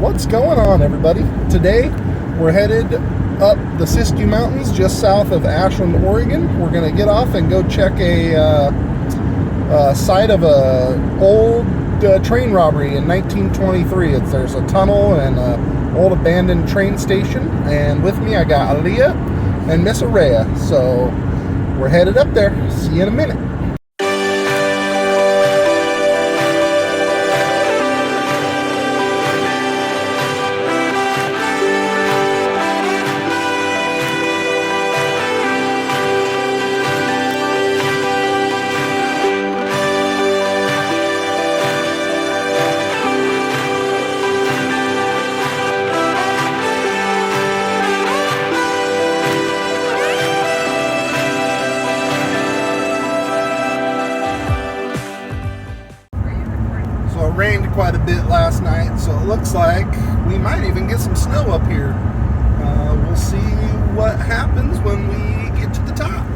What's going on, everybody? Today we're headed up the Siskiyou Mountains just south of Ashland, Oregon. We're going to get off and go check a site of a old train robbery in 1923. There's a tunnel and an old abandoned train station, and with me I got Aaliyah and Miss Araya. So we're headed up there. See you in a minute. It rained quite a bit last night, so it looks like we might even get some snow up here. We'll see what happens when we get to the top.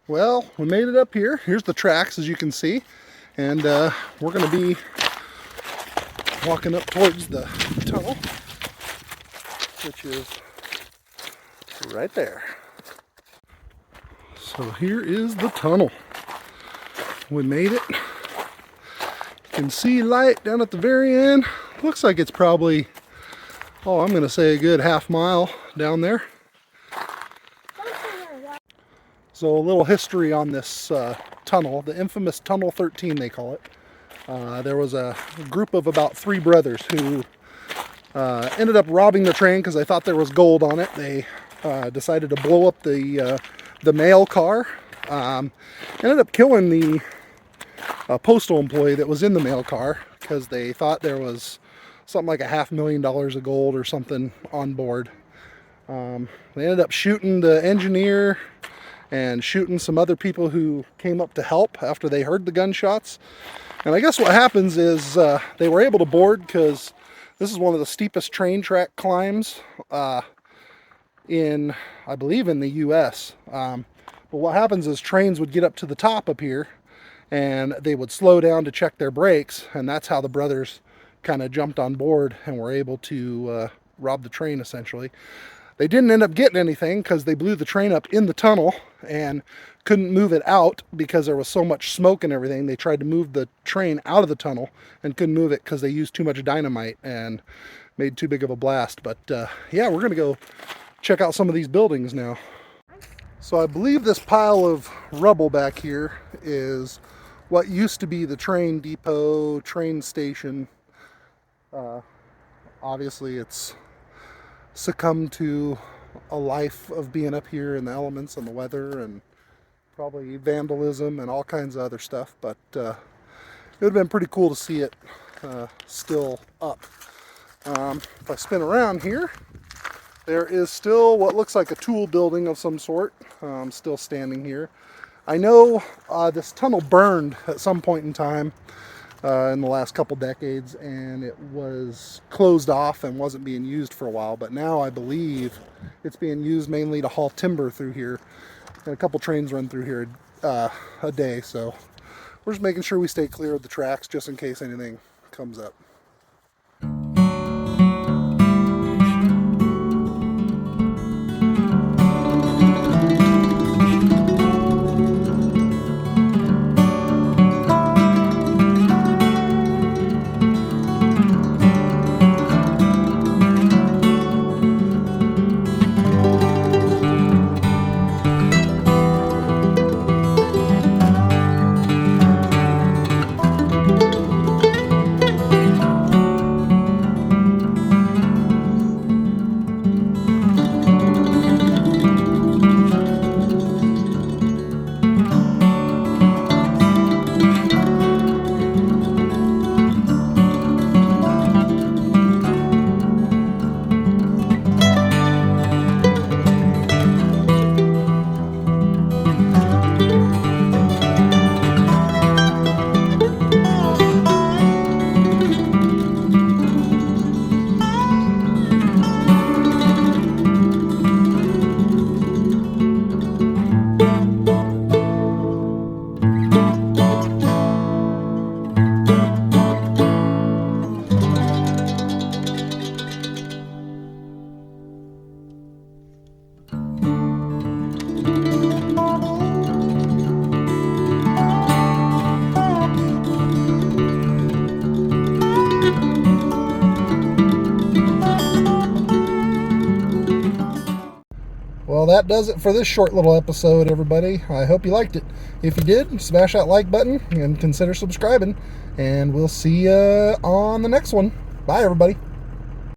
Well, we made it up here. Here's the tracks, as you can see, and we're going to be walking up towards the tunnel, which is right there. So here is the tunnel. We made it. You can see light down at the very end. Looks like it's probably, I'm going to say a good half mile down there. So a little history on this tunnel, the infamous Tunnel 13 they call it. There was a group of about 3 brothers who ended up robbing the train because they thought there was gold on it. They decided to blow up the mail car. Ended up killing the postal employee that was in the mail car because they thought there was something like $500,000 of gold or something on board. They ended up shooting the engineer and shooting some other people who came up to help after they heard the gunshots. And I guess what happens is they were able to board because this is one of the steepest train track climbs I believe in the US. But what happens is trains would get up to the top up here and they would slow down to check their brakes, and that's how the brothers kind of jumped on board and were able to rob the train essentially. They didn't end up getting anything because they blew the train up in the tunnel and couldn't move it out because there was so much smoke and everything. They tried to move the train out of the tunnel and couldn't move it because they used too much dynamite and made too big of a blast. But yeah, we're going to go check out some of these buildings now. So I believe this pile of rubble back here is what used to be the train depot, train station. Obviously it's succumb to a life of being up here in the elements and the weather and probably vandalism and all kinds of other stuff, but it would have been pretty cool to see it still up. If I spin around here, there is still what looks like a tool building of some sort still standing here. I know this tunnel burned at some point in time in the last couple decades, and it was closed off and wasn't being used for a while, but now I believe it's being used mainly to haul timber through here, and a couple trains run through here a day, so we're just making sure we stay clear of the tracks just in case anything comes up. Well, that does it for this short little episode, everybody. I hope you liked it. If you did, smash that like button and consider subscribing. And we'll see you on the next one. Bye, everybody.